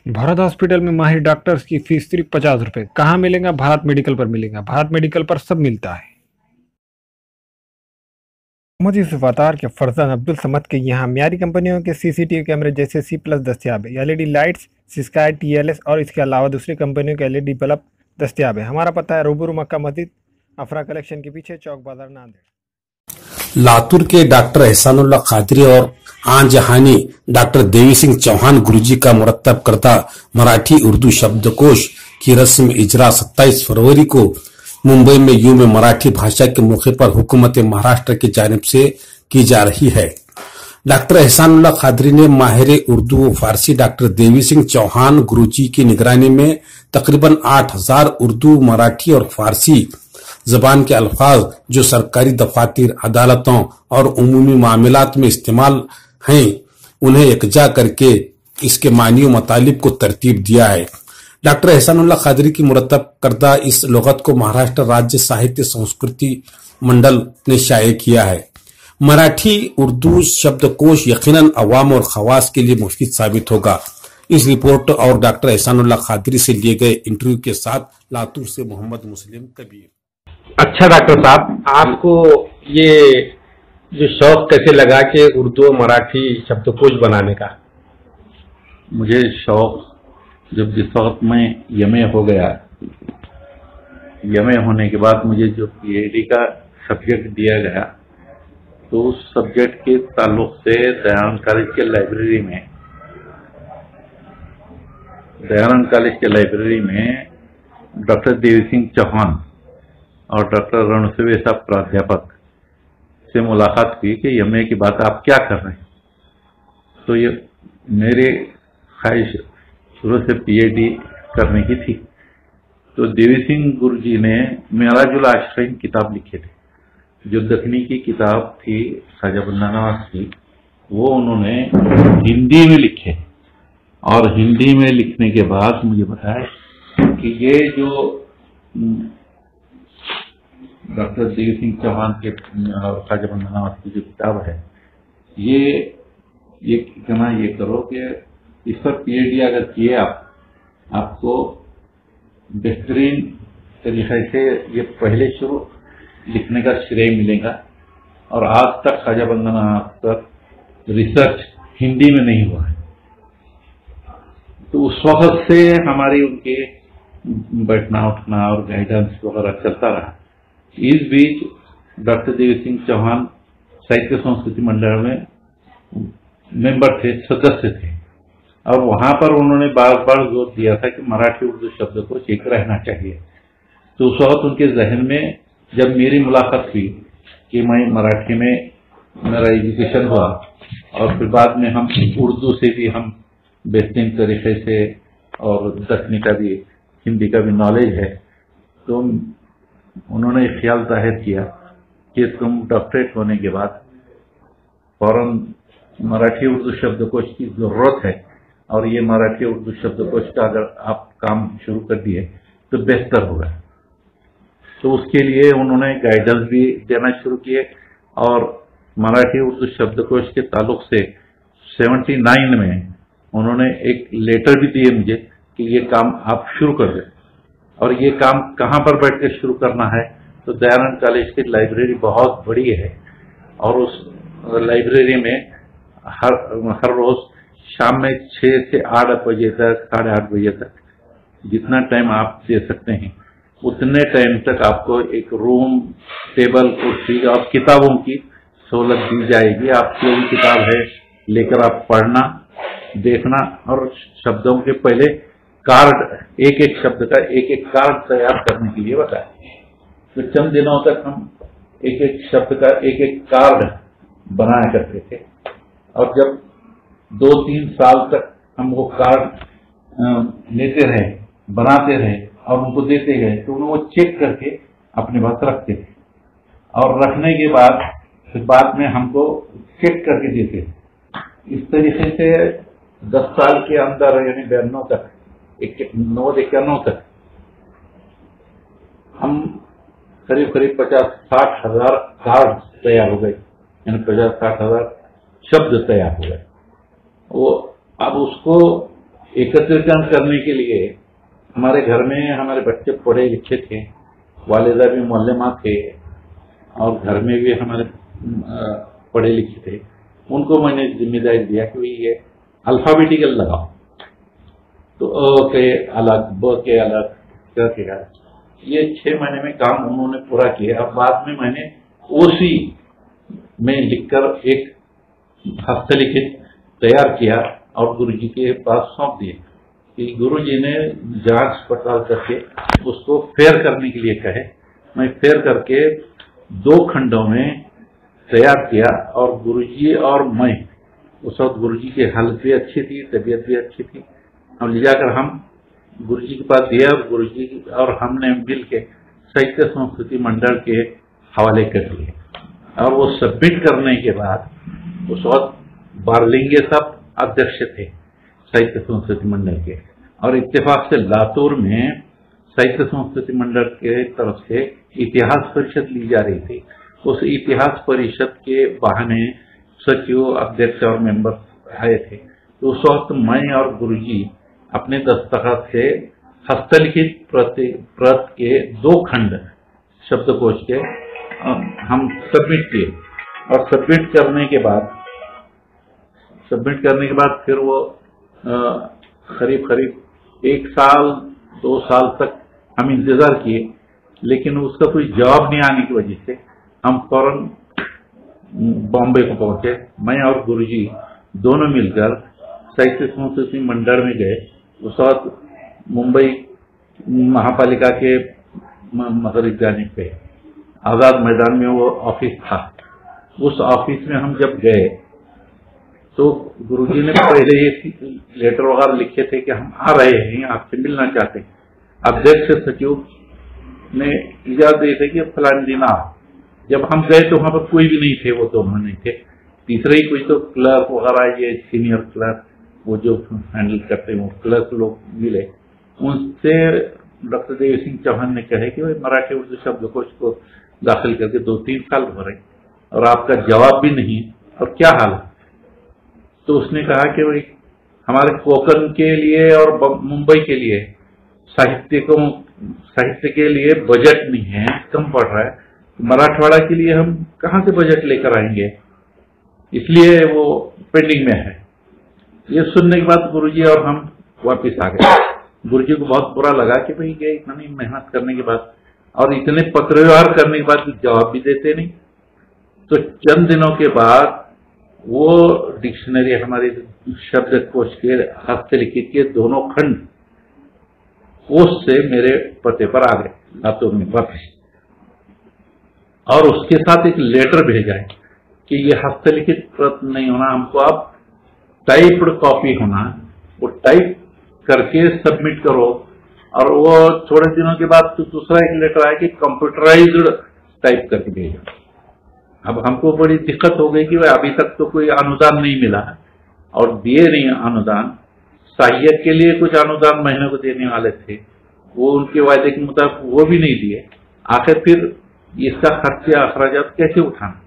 Bharat hospital में माहिर doctors की फीस सिर्फ 50 रुपए। कहाँ मिलेगा? भारत मेडिकल पर मिलेगा। भारत मेडिकल पर सब मिलता है। मोहम्मद यूसुफ अतार के फरजान अब्दुल समद के यहाँ मियारी कंपनियों के सीसीटीवी कैमरे जैसे C+ दस्तियाब है। एलईडी लाइट्स, सिस्काई, TLS और इसके अलावा दूसरी कंपनियों के एलईडी बल्ब दस्तियाब है। हमारा पता है रूबरू मक्का मस्जिद, अफरा कलेक्शन के पीछे, चौक बाजार, नांदेड़। लातूर के डॉक्टर एहसानुल्लाह कादरी और आन जहानी डॉक्टर देवी सिंह चौहान गुरुजी का मुरत्तब करदा मराठी उर्दू शब्दकोश की रस्म इजरा 27 फरवरी को मुंबई में यूं मराठी भाषा के मौके पर हुकूमत महाराष्ट्र की जानिब से की जा रही है। डॉक्टर एहसानुल्लाह कादरी ने माहिर उर्दू व फारसी डॉक्टर देवी सिंह चौहान गुरुजी की निगरानी में तकरीबन 8000 उर्दू, मराठी और फारसी जबान के अल्फाज जो सरकारी दफातर, अदालतों और उमूमी मामलात में इस्तेमाल हैं, उन्हें यकजा करके इसके मानी व मतालिब को तरतीब दिया है। डॉक्टर एहसानुल्लाह कादरी की मुरत्तब करदा इस लुगत को महाराष्ट्र राज्य साहित्य संस्कृति मंडल ने शाये किया है। मराठी उर्दू शब्दकोश यकीनन अवाम और खवास के लिए मुफीद साबित होगा। इस रिपोर्ट और डॉक्टर एहसानुल्लाह कादरी से लिए गए इंटरव्यू के साथ लातूर से मोहम्मद मुस्लिम कबीर। अच्छा डॉक्टर साहब, आपको ये जो शौक कैसे लगा कि उर्दू और मराठी शब्दकोश बनाने का? मुझे शौक जब जिस वक्त मैं यमे हो गया, यमे होने के बाद मुझे जो PhD का सब्जेक्ट दिया गया, तो उस सब्जेक्ट के ताल्लुक से दयानंद कॉलेज के लाइब्रेरी में डॉक्टर देवी सिंह चौहान और डॉक्टर रणसवे साहब प्राध्यापक से मुलाकात हुई कि यमे की बात आप क्या कर रहे हैं। तो ये मेरे ख्वाहिश शुरू से PhD करने की थी। तो देवी सिंह गुरुजी ने मेराजुल आशरीन किताब लिखे थे, जो दखनी की किताब थी ख्वाजा बंदा नवाज की, वो उन्होंने हिंदी में लिखे। और हिंदी में लिखने के बाद मुझे बताया कि ये जो डॉक्टर देवी सिंह चौहान के और ख्वाजा बंदा नवाज की जो किताब है, ये कहना ये करो कि इस पर PhD अगर किए आपको बेहतरीन तरीके से ये पहले शुरू लिखने का श्रेय मिलेगा। और आज तक ख्वाजा बंदा नवाज पर रिसर्च हिंदी में नहीं हुआ है। तो उस वक्त से हमारी उनके बैठना उठना और गाइडेंस वगैरह चलता रहा। इस बीच डॉक्टर देवी सिंह चौहान साहित्य संस्कृति मंडल में मेंबर थे, सदस्य थे, और वहां पर उन्होंने बार बार जोर दिया था कि मराठी उर्दू शब्दकोश एक रहना चाहिए। तो उस वक्त उनके जहन में जब मेरी मुलाकात हुई कि मैं मराठी में मेरा एजुकेशन हुआ और फिर बाद में हम उर्दू से भी हम बेहतरीन तरीके से और दखनी का भी, हिंदी का भी नॉलेज है, तो उन्होंने ख्याल जाहिर किया कि तुम डॉक्टरेट होने के बाद फौरन मराठी उर्दू शब्दकोश की जरूरत है, और ये मराठी उर्दू शब्दकोश का अगर आप काम शुरू कर दिए तो बेहतर होगा। तो उसके लिए उन्होंने गाइडेंस भी देना शुरू किए, और मराठी उर्दू शब्दकोश के ताल्लुक से 79 में उन्होंने एक लेटर भी दिए मुझे कि ये काम आप शुरू कर दें। और ये काम कहाँ पर बैठ कर शुरू करना है? तो दयानंद कॉलेज की लाइब्रेरी बहुत बड़ी है, और उस लाइब्रेरी में हर रोज शाम में 6 से 8 बजे तक, 8:30 बजे तक, जितना टाइम आप दे सकते हैं उतने टाइम तक आपको एक रूम, टेबल, कुर्सी और किताबों की सहूलत दी जाएगी। आप जो भी किताब है लेकर आप पढ़ना, देखना, और शब्दों के पहले कार्ड, एक एक शब्द का एक एक कार्ड तैयार करने के लिए बताया। तो चंद दिनों तक हम एक एक शब्द का एक एक कार्ड बनाया करते थे, और जब 2-3 साल तक हम वो कार्ड लेते रहे, बनाते रहे और उनको देते गए, तो वो चेक करके अपने पास रखते थे, और रखने के बाद फिर बाद में हमको चेक करके देते थे। इस तरीके से 10 साल के अंदर, यानी 92 तक, 91 तक हम करीब 50-60 हजार कार्ड तैयार हो गए, यानी 50-60 हजार शब्द तैयार हो गए। वो अब उसको एकत्रीकरण करने के लिए हमारे घर में हमारे बच्चे पढ़े लिखे थे, वालिदा भी मुअल्लिमा थे और घर में भी हमारे पढ़े लिखे थे। उनको मैंने जिम्मेदारी दिया कि भाई ये अल्फाबेटिकल लगाओ, तो अ के अलग, ब के अलग, क के अलग। ये 6 महीने में काम उन्होंने पूरा किया। और बाद में मैंने ओसी में लिखकर एक हस्तलिखित तैयार किया और गुरुजी के पास सौंप दिए कि गुरुजी ने जांच पड़ताल करके उसको फेयर करने के लिए कहे। मैं फेयर करके 2 खंडों में तैयार किया और गुरुजी और मैं, उस वक्त गुरुजी की हालत भी अच्छी थी, तबीयत भी अच्छी थी, और ले जाकर हम गुरुजी के पास दिया। गुरुजी और हमने मिल के साहित्य संस्कृति मंडल के हवाले कर दिए। और वो सबमिट करने के बाद उस वक्त बारलिंगे साहब अध्यक्ष थे साहित्य संस्कृति मंडल के, और इत्तेफाक से लातूर में साहित्य संस्कृति मंडल के तरफ से इतिहास परिषद ली जा रही थी। उस इतिहास परिषद के बहाने सचिव, अध्यक्ष और मेंबर आए थे। तो उस वक्त मैं और गुरुजी अपने दस्तखत से हस्तलिखित प्रत के 2 खंड शब्दकोश के हम सबमिट किए। और सबमिट करने के बाद फिर वो करीब 1 साल 2 साल तक हम इंतजार किए, लेकिन उसका कोई जवाब नहीं आने की वजह से हम फौरन बॉम्बे को पहुंचे। मैं और गुरुजी दोनों मिलकर साहित्य संस्कृति मंडल में गए। उस वक्त मुंबई महापालिका के मगरब जानिब पे आजाद मैदान में वो ऑफिस था। उस ऑफिस में हम जब गए तो गुरुजी ने पहले ही लेटर वगैरह लिखे थे कि हम आ रहे हैं, आपसे मिलना चाहते हैं। अध्यक्ष सचिव ने इजाजत दी थी कि फलाने दिन आओ। जब हम गए तो वहां पर कोई भी नहीं थे, वो दोनों नहीं थे। तीसरे ही कोई तो क्लर्क वगैरह, ये सीनियर क्लर्क वो जो हैंडल करते हैं वो क्लर्क लोग मिले। उनसे डॉक्टर देवी सिंह चौहान ने कहे कि भाई मराठी उर्दू शब्दकोश को दाखिल करके 2-3 साल हो रहे और आपका जवाब भी नहीं, और क्या हाल है। तो उसने कहा कि भाई हमारे कोकण के लिए और मुंबई के लिए साहित्य के लिए बजट नहीं है, कम पड़ रहा है। मराठवाड़ा के लिए हम कहां से बजट लेकर आएंगे, इसलिए वो पेंडिंग में है। ये सुनने के बाद गुरुजी और हम वापस आ गए। गुरुजी को बहुत बुरा लगा कि भाई ये इतनी मेहनत करने के बाद और इतने पत्र व्यवहार करने के बाद जवाब भी देते नहीं। तो चंद दिनों के बाद वो डिक्शनरी हमारे शब्दकोश के हस्तलिखित के 2 खंड पोस्ट से मेरे पते पर आ गए लातूर में वापस, और उसके साथ एक लेटर भेजा है कि ये हस्तलिखित प्रत नहीं होना, हमको आप टाइप्ड कॉपी होना, वो टाइप करके सबमिट करो। और वो थोड़े दिनों के बाद तो दूसरा एक लेटर आया कि कंप्यूटराइज्ड टाइप करके भेजो। अब हमको बड़ी दिक्कत हो गई कि भाई अभी तक तो कोई अनुदान नहीं मिला और दिए नहीं अनुदान। सहायक के लिए कुछ अनुदान महीने को देने वाले थे, वो उनके वायदे के मुताबिक वो भी नहीं दिए। आखिर फिर इसका खर्चा अखराजात कैसे उठाना,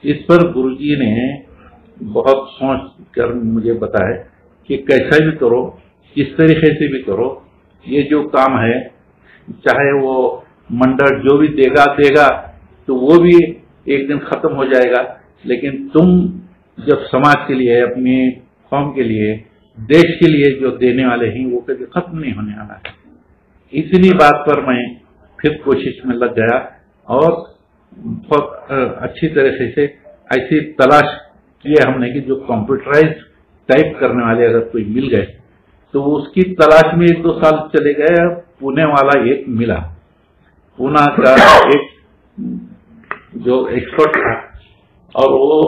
इस पर गुरुजी ने बहुत सोच कर मुझे बताया कि कैसा भी करो, किस तरीके से भी करो, ये जो काम है चाहे वो मंडल जो भी देगा तो वो भी एक दिन खत्म हो जाएगा, लेकिन तुम जब समाज के लिए, अपनी कौम के लिए, देश के लिए जो देने वाले हैं वो कभी खत्म नहीं होने वाला है। इसी बात पर मैं फिर कोशिश में लग गया और बहुत अच्छी तरीके से ऐसी तलाश किया हमने कि जो कंप्यूटराइज टाइप करने वाले अगर कोई मिल गए तो उसकी तलाश में 1-2 साल चले गए। पुणे वाला एक मिला, पुणे का एक जो एक्सपर्ट था, और वो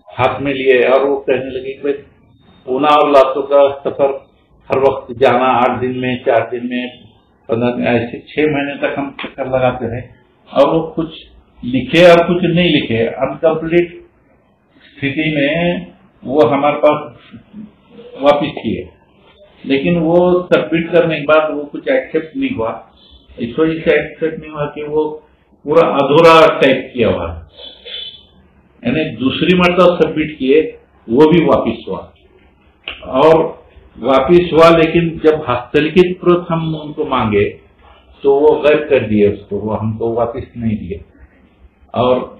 हाथ में लिए और वो कहने लगे कि पुणे और लातूर का सफर हर वक्त जाना, 8 दिन में, 4 दिन में, 15 दिन, ऐसे 6 महीने तक हम चक्कर लगाते रहे। और वो कुछ लिखे और कुछ नहीं लिखे, अनकम्प्लीट स्थिति में वो हमारे पास वापिस किए, लेकिन वो सबमिट करने के बाद वो कुछ एक्सेप्ट नहीं हुआ। इस वजह से एक्सेप्ट नहीं हुआ कि वो पूरा अधूरा टाइप किया हुआ, यानी दूसरी मरतबा सबमिट किए वो भी वापिस हुआ। और वापिस हुआ, लेकिन जब हस्तलिखित प्रत हम उनको मांगे तो वो गायब कर दिए उसको, वो हमको वापिस नहीं दिए। और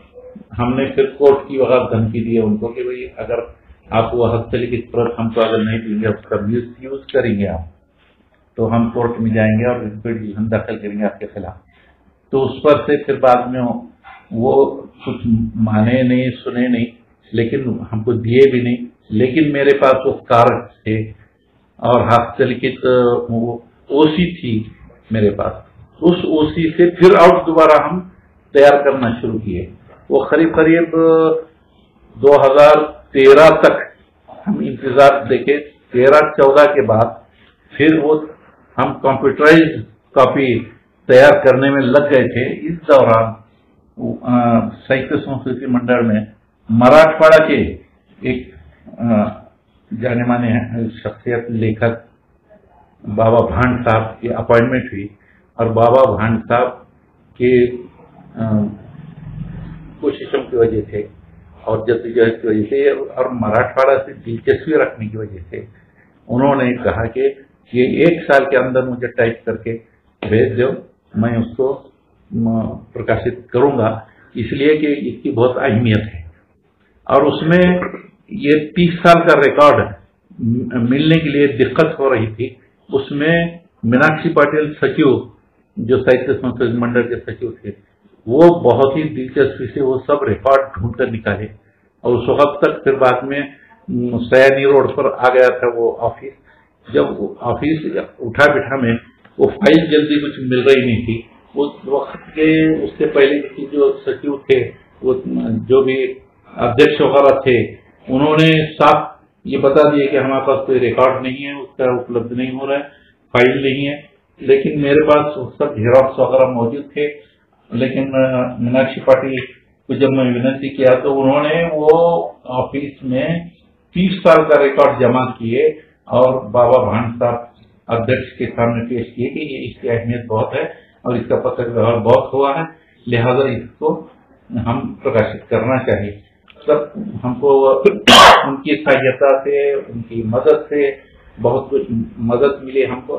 हमने फिर कोर्ट की वगैरह धमकी दी उनको कि भाई अगर आप वो हस्तलिखित प्रत हमको अगर नहीं देंगे, उसका यूज करेंगे आप, तो हम कोर्ट में जाएंगे और पिटीशन दाखिल करेंगे आपके खिलाफ। तो उस पर से फिर बाद में वो कुछ माने नहीं, सुने नहीं, लेकिन हमको दिए भी नहीं। लेकिन मेरे पास वो कागज थे और हस्तलिखित ओसी थी मेरे पास। उस ओसी से फिर और दोबारा हम तैयार करना शुरू किए। वो करीब 2013 तक हम इंतजार देखे। 13-14 के बाद फिर वो हम कंप्यूटराइज कॉपी तैयार करने में लग गए थे। इस दौरान साहित्य संस्कृति मंडल में मराठवाड़ा के एक जाने माने शख्सियत लेखक बाबा भांड साहब की अपॉइंटमेंट हुई और बाबा भांड साहब के कोशिशों की वजह से और जद्दोजहद की वजह से और मराठवाड़ा से दिलचस्पी रखने की वजह से उन्होंने कहा कि ये 1 साल के अंदर मुझे टाइप करके भेज दो, मैं उसको प्रकाशित करूंगा, इसलिए कि इसकी बहुत अहमियत है। और उसमें ये 30 साल का रिकॉर्ड मिलने के लिए दिक्कत हो रही थी। उसमें मीनाक्षी पाटिल सचिव, जो साहित्य संस्कृति मंडल के सचिव थे, वो बहुत ही दिलचस्पी से वो सब रिकॉर्ड ढूंढ कर निकाले। और उस वक्त तक फिर बाद में सयानी रोड पर आ गया था वो ऑफिस। जब ऑफिस उठा बिठा में वो फाइल जल्दी कुछ मिल रही नहीं थी। उस वक्त के उससे पहले के जो सचिव थे, वो जो भी अध्यक्ष वगैरह थे, उन्होंने साफ ये बता दिया कि हमारे पास कोई रिकॉर्ड नहीं है, उसका उपलब्ध नहीं हो रहा है, फाइल नहीं है। लेकिन मेरे पास सब जेरॉक्स वगैरह मौजूद थे। लेकिन मीनाक्षी पाटिल को जब मैं विनती किया तो उन्होंने वो ऑफिस में 30 साल का रिकॉर्ड जमा किए और बाबा भांड साहब अध्यक्ष के सामने पेश किए कि ये इसकी अहमियत बहुत है और इसका पत्र व्यवहार बहुत हुआ है, लिहाजा इसको हम प्रकाशित करना चाहिए। तब हमको उनकी सहायता से, उनकी मदद से बहुत कुछ मदद मिली। हमको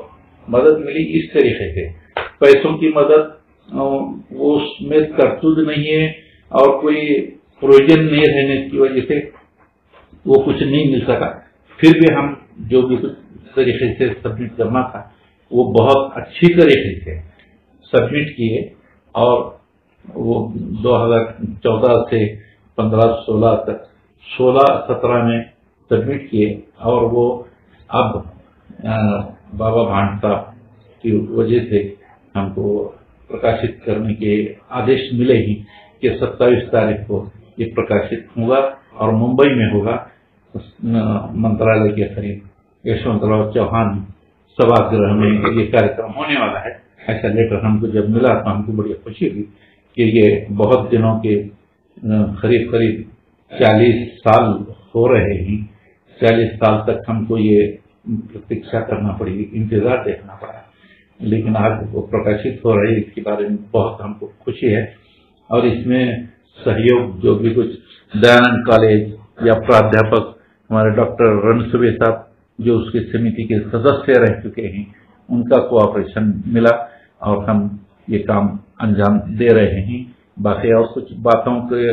मदद मिली इस तरीके से, पैसों की मदद वो उसमें तरतूद नहीं है और कोई प्रोविजन नहीं रहने की वजह से वो कुछ नहीं मिल सका। फिर भी हम जो भी कुछ तरीके से सबमिट करना था वो बहुत अच्छी तरीके से सबमिट किए और वो 2014 से 15-16 तक 16-17 में सबमिट किए। और वो अब बाबा भांड साहब की वजह से हमको प्रकाशित करने के आदेश मिले ही कि 27 तारीख को ये प्रकाशित होगा और मुंबई में होगा, मंत्रालय के करीब यशवंतराव चौहान सभागृह में ये कार्यक्रम होने वाला है। ऐसा लेटर हमको जब मिला तो हमको बड़ी खुशी हुई कि ये बहुत दिनों के करीब 40 साल हो रहे हैं, 40 साल तक हमको ये प्रतीक्षा करना पड़ी, इंतजार देखना पड़ा, लेकिन आज वो प्रकाशित हो रही है, इसके बारे में बहुत हमको खुशी है। और इसमें सहयोग जो भी कुछ दयानंद कॉलेज या प्राध्यापक हमारे डॉक्टर रणसुबे साहब जो उसकी समिति के सदस्य रह चुके हैं, उनका कोऑपरेशन मिला और हम ये काम अंजाम दे रहे हैं। बाकी और कुछ बातों के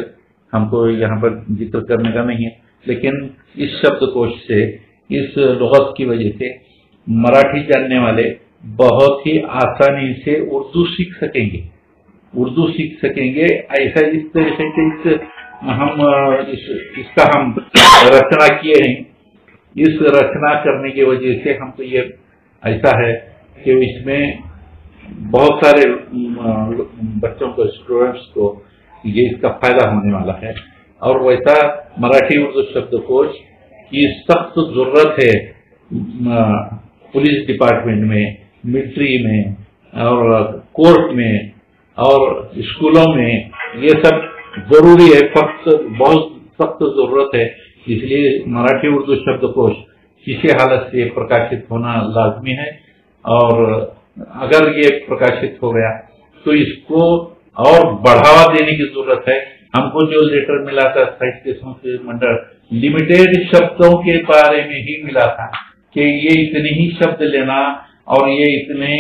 हमको यहाँ पर जिक्र करने का नहीं है, लेकिन इस शब्दकोश से, इस लुगत की वजह से मराठी जानने वाले बहुत ही आसानी से उर्दू सीख सकेंगे, उर्दू सीख सकेंगे। ऐसा इस तरीके से इसका हम रचना किए हैं। इस रचना करने की वजह से हमको ये ऐसा है कि इसमें बहुत सारे बच्चों को, स्टूडेंट्स को ये इसका फायदा होने वाला है। और वैसा मराठी उर्दू शब्दकोश की सख्त जरूरत है पुलिस डिपार्टमेंट में, मिलिट्री में और कोर्ट में और स्कूलों में। ये सब जरूरी है, बहुत सख्त जरूरत है। इसलिए मराठी उर्दू शब्दकोश किसी हालत से प्रकाशित होना लाजमी है। और अगर ये प्रकाशित हो गया तो इसको और बढ़ावा देने की जरूरत है। हमको जो लेटर मिला था साहित्य संस्कृति मंडल, लिमिटेड शब्दों के बारे में ही मिला था कि ये इतने ही शब्द लेना और ये इतने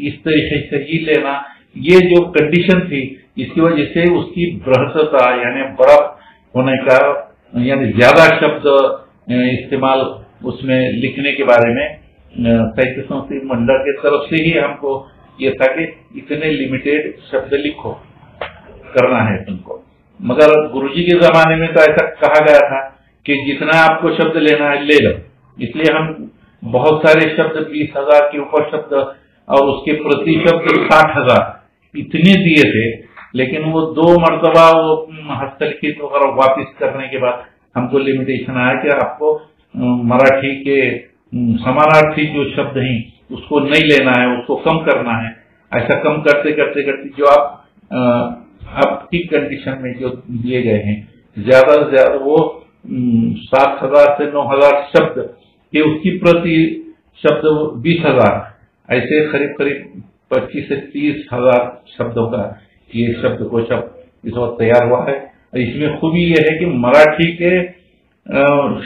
इस तरीके से ही लेना, ये जो कंडीशन थी इसकी वजह से उसकी बृहत्ता यानी बर्फ होने का यानी ज्यादा शब्द इस्तेमाल उसमें लिखने के बारे में साहित्य संस्कृति मंडल के तरफ से ही हमको ये था कि इतने लिमिटेड शब्द लिखो, करना है तुमको। मगर गुरुजी के जमाने में तो ऐसा कहा गया था कि जितना आपको शब्द लेना है ले लो, इसलिए हम बहुत सारे शब्द 20,000 के ऊपर शब्द और उसके प्रति शब्द 60,000 इतने दिए थे। लेकिन वो 2 मरतबा वो हस्तलिखित वगैरह वापिस करने के बाद हमको लिमिटेशन आया कि आपको मराठी के समानार्थी जो शब्द हैं उसको नहीं लेना है, उसको कम करना है। ऐसा कम करते करते करते जो आप अब की कंडीशन में जो दिए गए हैं ज्यादा से ज्यादा वो 7,000 से 9,000 शब्द के उसकी प्रति शब्द 20,000 ऐसे करीब करीब 25 से 30,000 शब्दों का ये शब्दकोश अब इस वक्त तैयार हुआ है। इसमें खूबी ये है कि मराठी के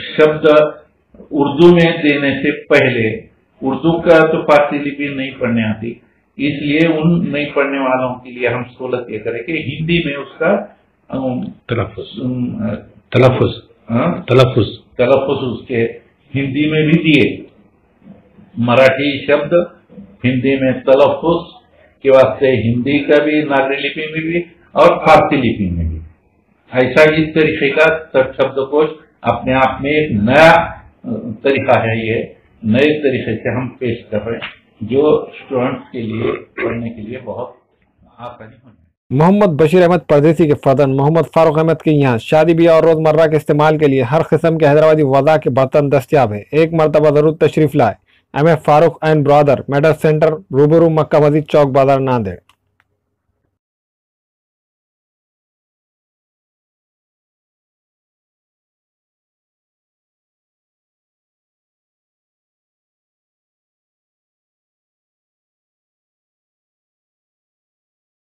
शब्द उर्दू में देने से पहले उर्दू का तो फारसी लिपि नहीं पढ़ने आती, इसलिए उन नहीं पढ़ने वालों के लिए हम सहूलत ये करें कि हिंदी में उसका तलफ़ुज़ उसके हिंदी में भी दिए। मराठी शब्द हिंदी में तलफ़ुज़ के वास्ते हिंदी का भी नागरी लिपि में भी और फारसी लिपि में भी ऐसा इस तरीके का शब्दकोश अपने आप में एक नया तरीका है। ये नए तरीके से हम पेश कर रहे हैं जो स्टूडेंट्स के लिए पढ़ने के लिए बहुत आसानी होगी। मोहम्मद बशीर अहमद परदेसी के फदन मोहम्मद फारूक अहमद के यहाँ शादी ब्याह और रोजमर्रा के इस्तेमाल के लिए हर किस्म के हैदराबादी वज़ा के बर्तन दस्तियाब है। एक मरतबा जरूर तशरीफ लाए। M Farooq and brother medal centre, रूबरू मक्का मस्जिद चौक, बाजार, नांदेड़।